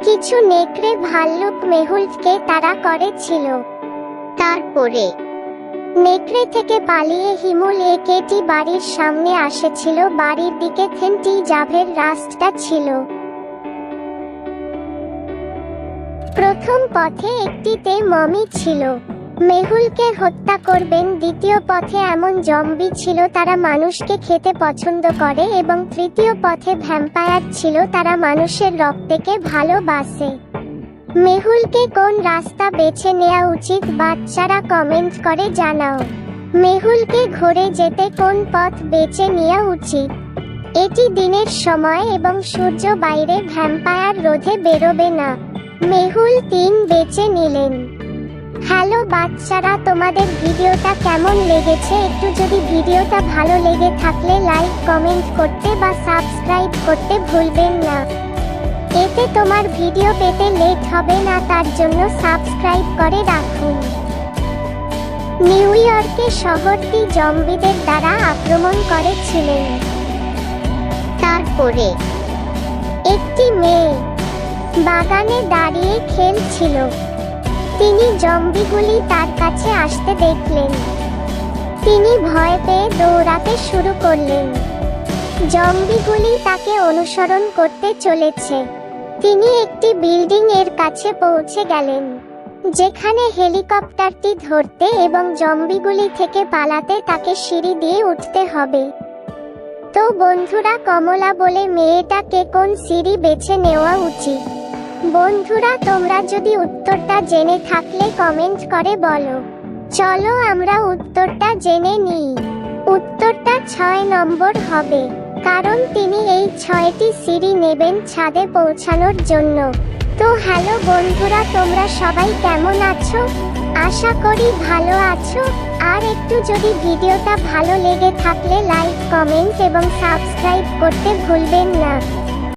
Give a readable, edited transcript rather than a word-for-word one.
কিছু নেকড়ে ভাল্লুক মেহুলকে তাড়া করেছিল। তারপরে নেকড়ে থেকে পালিয়ে হিমুল একেটি বাড়ির সামনে আসেছিল। বাড়ির দিকে থেনটি যাভের রাস্তা ছিল। প্রথম পথে একটিতে মমি ছিল, মেহুলকে হত্যা করবেন। দ্বিতীয় পথে এমন জম্বি ছিল তারা মানুষকে খেতে পছন্দ করে, এবং তৃতীয় পথে ভ্যাম্পায়ার ছিল তারা মানুষের রক্তকে ভালোবাসে। মেহুলকে কোন রাস্তা বেছে নেওয়া উচিত বাচ্চারা কমেন্ট করে জানাও। মেহুলকে ঘুরে যেতে কোন পথ বেছে নেওয়া উচিত? এটি দিনের সময় এবং সূর্য বাইরে ভ্যাম্পায়ার রোধে বেরোবে না। মেহুল 3 বেছে নিলেন। হ্যালো বাচ্চারা, তোমাদের ভিডিওটা কেমন লেগেছে? একটু যদি ভিডিওটা ভালো লেগে থাকলে লাইক কমেন্ট করতে বা সাবস্ক্রাইব করতে ভুলবেন না। এতে তোমার ভিডিও পেতে লেট হবে না, তার জন্য সাবস্ক্রাইব করে রাখুন। নিউ ইয়র্কে শহরটি জম্বিদের দ্বারা আক্রমণ করেছিলেন। তারপরে একটি মেয়ে বাগানে দাঁড়িয়ে খেলছিল। তিনি জম্বিগুলি তার কাছে আসতে দেখলেন। তিনি ভয় পেয়ে দৌড়াতে শুরু করলেন। জম্বিগুলি তাকে অনুসরণ করতে চলেছে। তিনি একটি বিল্ডিং এর কাছে পৌঁছে গেলেন, যেখানে হেলিকপ্টারটি ধরতে এবং জম্বিগুলি থেকে পালাতে তাকে সিঁড়ি দিয়ে উঠতে হবে। তো বন্ধুরা, কমলা বলে মেয়েটাকে কোন সিঁড়ি বেছে নেওয়া উচিত? বন্ধুরা, তোমরা যদি উত্তরটা জেনে থাকলে কমেন্ট করে বলো। চলো আমরা উত্তরটা জেনে নিই। উত্তরটা 6 নম্বর হবে, কারণ তিনি এই 6টি সিঁড়ি নেবেন ছাদে পৌঁছানোর জন্য। তো হ্যালো বন্ধুরা, তোমরা সবাই কেমন আছো? আশা করি ভালো আছো। আর একটু যদি ভিডিওটা ভালো লেগে থাকলে লাইক কমেন্ট এবং সাবস্ক্রাইব করতে ভুলবেন না।